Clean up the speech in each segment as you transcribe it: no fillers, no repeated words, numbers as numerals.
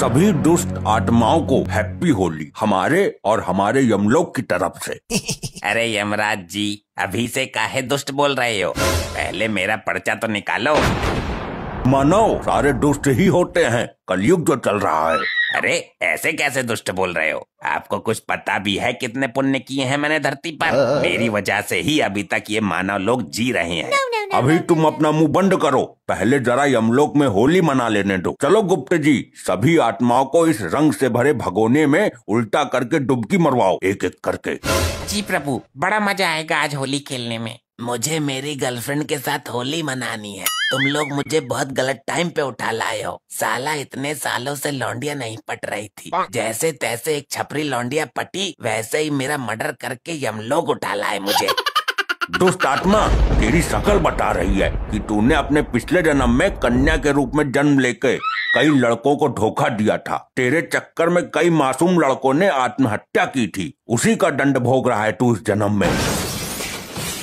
सभी दुष्ट आत्माओं को हैप्पी होली हमारे और हमारे यमलोक की तरफ से। अरे यमराज जी, अभी से काहे दुष्ट बोल रहे हो? पहले मेरा पर्चा तो निकालो। मानव सारे दुष्ट ही होते हैं, कलयुग जो चल रहा है। अरे ऐसे कैसे दुष्ट बोल रहे हो? आपको कुछ पता भी है कितने पुण्य किए हैं मैंने धरती पर? मेरी वजह से ही अभी तक ये मानव लोग जी रहे हैं। अभी तुम अपना मुंह बंद करो, पहले जरा यमलोक में होली मना लेने दो। चलो गुप्त जी, सभी आत्माओं को इस रंग से भरे भगोने में उल्टा करके डुबकी मरवाओ, एक एक करके। जी प्रभु, बड़ा मजा आएगा आज होली खेलने में। मुझे मेरी गर्लफ्रेंड के साथ होली मनानी है। तुम लोग मुझे बहुत गलत टाइम पे उठा लाए हो। साला इतने सालों से लौंडिया नहीं पट रही थी, जैसे तैसे एक छपरी लौंडिया पटी, वैसे ही मेरा मर्डर करके यमलोक उठा लाए मुझे। दुष्ट आत्मा, तेरी शकल बता रही है कि तूने अपने पिछले जन्म में कन्या के रूप में जन्म लेके कई लड़कों को धोखा दिया था। तेरे चक्कर में कई मासूम लड़कों ने आत्महत्या की थी। उसी का दंड भोग रहा है तू इस जन्म में।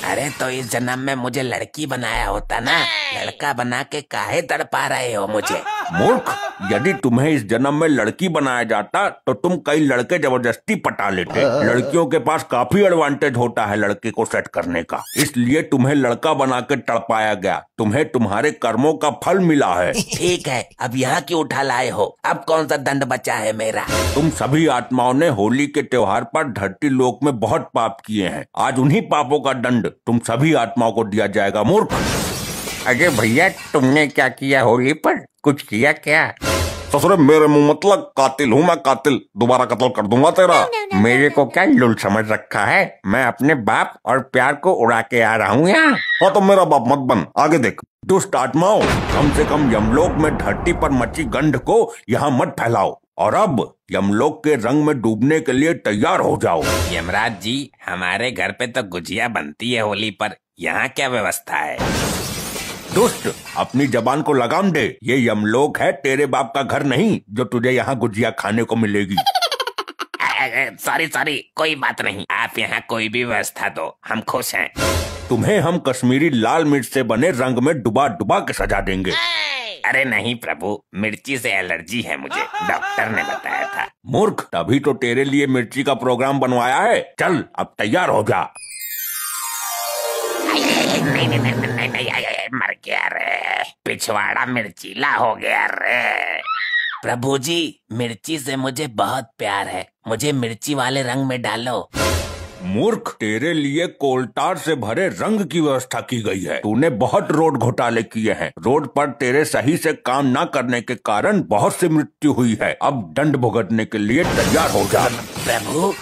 अरे तो इस जन्म में मुझे लड़की बनाया होता ना, लड़का बना के काहे तड़पा रहे हो मुझे? मूर्ख, यदि तुम्हें इस जन्म में लड़की बनाया जाता तो तुम कई लड़के जबरदस्ती पटा लेते। लड़कियों के पास काफी एडवांटेज होता है लड़के को सेट करने का, इसलिए तुम्हें लड़का बना के तड़पाया गया। तुम्हें तुम्हारे कर्मों का फल मिला है। ठीक है, अब यहाँ क्यों उठा लाए हो? अब कौन सा दंड बचा है मेरा? तुम सभी आत्माओं ने होली के त्योहार पर धरती लोक में बहुत पाप किए हैं। आज उन्हीं पापों का दंड तुम सभी आत्माओं को दिया जाएगा। मूर्ख। अरे भैया, तुमने क्या किया होली पर? कुछ किया क्या? ससुरे मेरे मुंह मतलब कातिल हूँ मैं, कातिल। दोबारा कत्ल कर दूंगा तेरा। मेरे को क्या लुल समझ रखा है? मैं अपने बाप और प्यार को उड़ा के आ रहा हूँ यहाँ। हाँ तो मेरा बाप मत बन, आगे देख। दुष्ट आत्माओं, कम से कम यमलोक में धरती पर मची गंध को यहाँ मत फैलाओ और अब यमलोक के रंग में डूबने के लिए तैयार हो जाओ। यमराज जी, हमारे घर पे तो गुजिया बनती है होली पर, यहाँ क्या व्यवस्था है? दुष्ट, अपनी जबान को लगाम दे। ये यमलोक है, तेरे बाप का घर नहीं जो तुझे यहाँ गुजिया खाने को मिलेगी। सॉरी, कोई बात नहीं। आप यहाँ कोई भी व्यवस्था दो, हम खुश हैं। तुम्हें हम कश्मीरी लाल मिर्च से बने रंग में डुबा डुबा के सजा देंगे। अरे नहीं प्रभु, मिर्ची से एलर्जी है मुझे, डॉक्टर ने बताया था। मूर्ख, तभी तो तेरे लिए मिर्ची का प्रोग्राम बनवाया है। चल अब तैयार हो जा। नहीं, मर गया रे, पिछवाड़ा मिर्चीला हो गया रे। प्रभु जी, मिर्ची से मुझे बहुत प्यार है, मुझे मिर्ची वाले रंग में डालो। मूर्ख, तेरे लिए कोलटार से भरे रंग की व्यवस्था की गई है। तूने बहुत रोड घोटाले किए हैं। रोड पर तेरे सही से काम न करने के कारण बहुत सी मृत्यु हुई है। अब दंड भुगतने के लिए तैयार हो जा। प्रभु,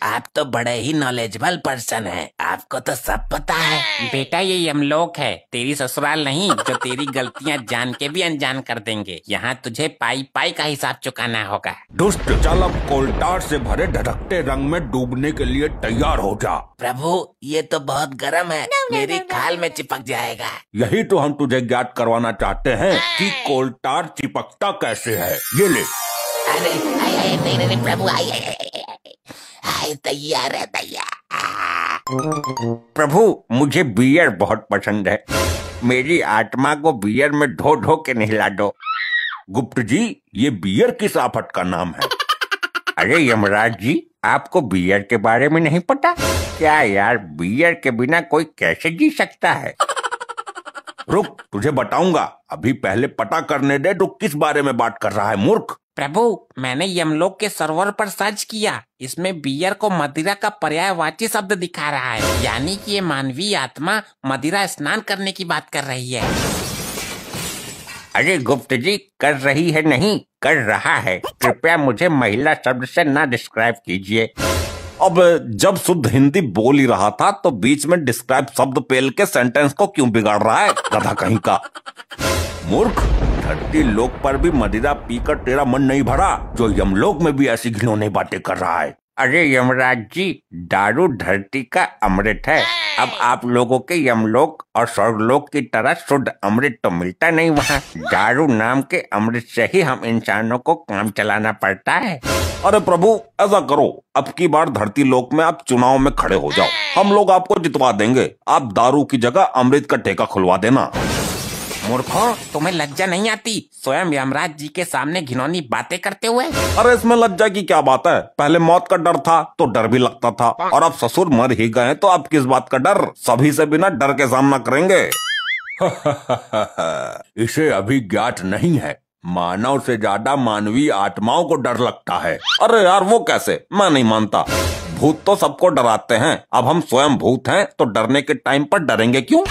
आप तो बड़े ही नॉलेजेबल पर्सन हैं, आपको तो सब पता है। बेटा, ये यमलोक है, तेरी ससुराल नहीं जो तेरी गलतियां जान के भी अनजान कर देंगे। यहाँ तुझे पाई पाई का हिसाब चुकाना होगा। दुष्ट, चल अब कोलटार से भरे धधकते रंग में डूबने के लिए तैयार हो जा। प्रभु, ये तो बहुत गर्म है, मेरी खाल में चिपक जाएगा। यही तो हम तुझे ज्ञात करवाना चाहते हैं कि कोलटार चिपकता कैसे है। ये ले। अरे नहीं प्रभु, तैयार है तैयार। प्रभु, मुझे बियर बहुत पसंद है। मेरी आत्मा को बियर में धो धो के नहला दो। गुप्त जी, ये बियर किस आफत का नाम है? अरे यमराज जी, आपको बियर के बारे में नहीं पता क्या? यार, बियर के बिना कोई कैसे जी सकता है? रुक, तुझे बताऊंगा। अभी पहले पता करने दे तो किस बारे में बात कर रहा है मूर्ख। प्रभु, मैंने यमलोक के सर्वर पर सर्च किया, इसमें बियर को मदिरा का पर्यायवाची शब्द दिखा रहा है, यानी कि ये मानवीय आत्मा मदिरा स्नान करने की बात कर रही है। अरे गुप्त जी, कर रही है नहीं, कर रहा है। कृपया मुझे महिला शब्द से ना डिस्क्राइब कीजिए। अब जब शुद्ध हिंदी बोल ही रहा था तो बीच में डिस्क्राइब शब्द पेल के सेंटेंस को क्यों बिगाड़ रहा है, गधा कहीं का। मूर्ख, धरती लोक पर भी मदिरा पीकर तेरा मन नहीं भरा जो यमलोक में भी ऐसी घिनौनी बातें कर रहा है। अरे यमराज जी, दारू धरती का अमृत है। अब आप लोगों के यमलोक और स्वर्गलोक की तरह शुद्ध अमृत तो मिलता नहीं वहाँ। दारू नाम के अमृत से ही हम इंसानों को काम चलाना पड़ता है। अरे प्रभु, ऐसा करो, अब की बार धरती लोक में आप चुनाव में खड़े हो जाओ, हम लोग आपको जितवा देंगे। आप दारू की जगह अमृत का ठेका खुलवा देना। मूर्खों, तुम्हें लज्जा नहीं आती स्वयं यमराज जी के सामने घिनौनी बातें करते हुए? अरे इसमें लज्जा की क्या बात है? पहले मौत का डर था तो डर भी लगता था, और अब ससुर मर ही गए तो अब किस बात का डर? सभी से बिना डर के सामना करेंगे। इसे अभी ज्ञात नहीं है, मानव से ज्यादा मानवीय आत्माओं को डर लगता है। अरे यार वो कैसे? मैं नहीं मानता। भूत तो सबको डराते हैं, अब हम स्वयं भूत हैं तो डरने के टाइम पर डरेंगे क्यों?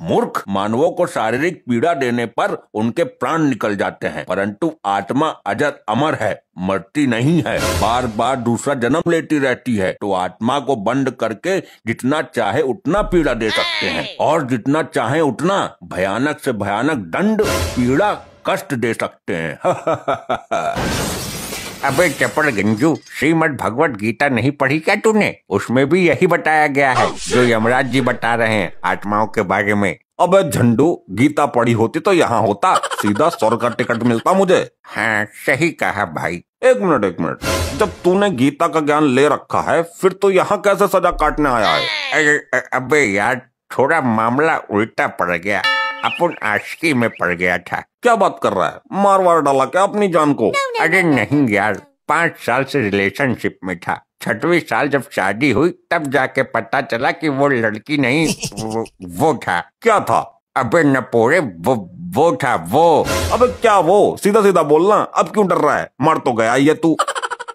मूर्ख, मानवों को शारीरिक पीड़ा देने पर उनके प्राण निकल जाते हैं, परंतु आत्मा अजर अमर है, मरती नहीं है, बार बार दूसरा जन्म लेती रहती है। तो आत्मा को बंद करके जितना चाहे उतना पीड़ा दे सकते हैं, और जितना चाहे उतना भयानक से भयानक दंड, पीड़ा, कष्ट दे सकते हैं। अबे चपड़ गंजू, श्रीमद् भगवत गीता नहीं पढ़ी क्या तूने? उसमें भी यही बताया गया है जो यमराज जी बता रहे हैं आत्माओं के बारे में। अबे झंडू, गीता पढ़ी होती तो यहाँ होता, सीधा स्वर्ग का टिकट मिलता मुझे। हाँ सही कहा भाई। एक मिनट, जब तूने गीता का ज्ञान ले रखा है फिर तो यहाँ कैसे सजा काटने आया है? अरे अबे यार, थोड़ा मामला उल्टा पड़ गया, अपन आशिकी में पड़ गया था। क्या बात कर रहा है? मार वार डाला क्या अपनी जान को? अरे नहीं यार, 5 साल से रिलेशनशिप में था, 6वीं साल जब शादी हुई तब जाके पता चला कि वो लड़की नहीं, वो था। क्या था? अबे नपोरे, वो था वो। अबे क्या वो? सीधा सीधा बोलना, अब क्यों डर रहा है? मर तो गया ये तू।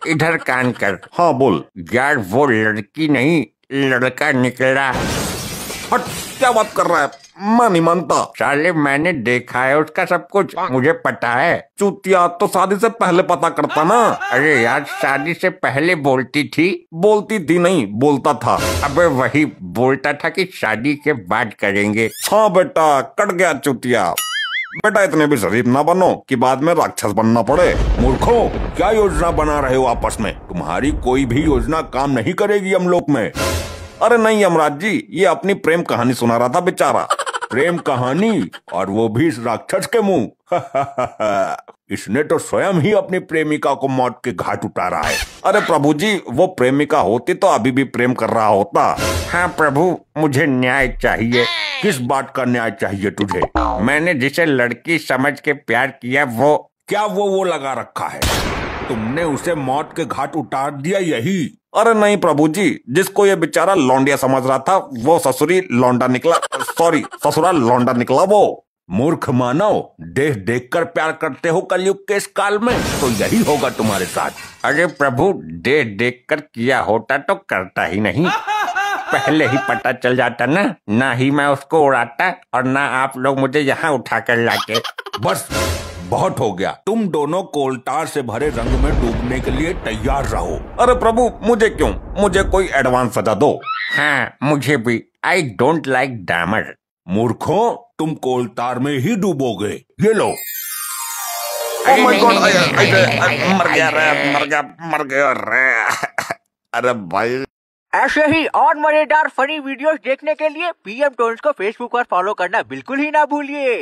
इधर कान कर। हाँ बोल। यार वो लड़की नहीं, लड़का निकला। हट, क्या बात कर रहा है? मैं नहीं मानता। साले मैंने देखा है उसका सब कुछ, मुझे पता है। चूतिया, तो शादी से पहले पता करता ना। अरे यार, शादी से पहले बोलती थी। बोलती थी नहीं, बोलता था। अबे वही बोलता था कि शादी के बाद करेंगे। हाँ बेटा, कट गया चूतिया। बेटा इतने भी शरीफ ना बनो कि बाद में राक्षस बनना पड़े। मूर्खों, क्या योजना बना रहे हो आपस में? तुम्हारी कोई भी योजना काम नहीं करेगी यमलोक में। अरे नहीं यमराज जी, ये अपनी प्रेम कहानी सुना रहा था बेचारा। प्रेम कहानी, और वो भी इस राक्षस के मुंह। इसने तो स्वयं ही अपनी प्रेमिका को मौत के घाट उतारा है। अरे प्रभु जी, वो प्रेमिका होती तो अभी भी प्रेम कर रहा होता। हाँ प्रभु, मुझे न्याय चाहिए। किस बात का न्याय चाहिए तुझे? मैंने जिसे लड़की समझ के प्यार किया, वो क्या वो लगा रखा है? तुमने उसे मौत के घाट उतार दिया यही? अरे नहीं प्रभु जी, जिसको ये बेचारा लौंडिया समझ रहा था वो ससुरी लौंडा निकला। सॉरी, ससुरा लौंडा निकला वो। मूर्ख मानव, देख देख कर प्यार करते हो कलयुग के इस काल में, तो यही होगा तुम्हारे साथ। अरे प्रभु, देख देख कर किया होता तो करता ही नहीं, पहले ही पता चल जाता ना ही मैं उसको उड़ाता और ना आप लोग मुझे यहाँ उठा कर लाते। बस बहुत हो गया, तुम दोनों कोलतार से भरे रंग में डूबने के लिए तैयार रहो। अरे प्रभु, मुझे क्यों? मुझे कोई एडवांस सजा दो। हाँ मुझे भी। I don't like dammar. मूर्खों, तुम कोलतार में ही डूबोगे। ये लो। ओह माय गॉड, मर गया रे। अरे भाई, ऐसे ही और मजेदार फनी वीडियोस देखने के लिए पीएम टोन्स को फेसबुक पर फॉलो करना बिल्कुल ही ना भूलिए।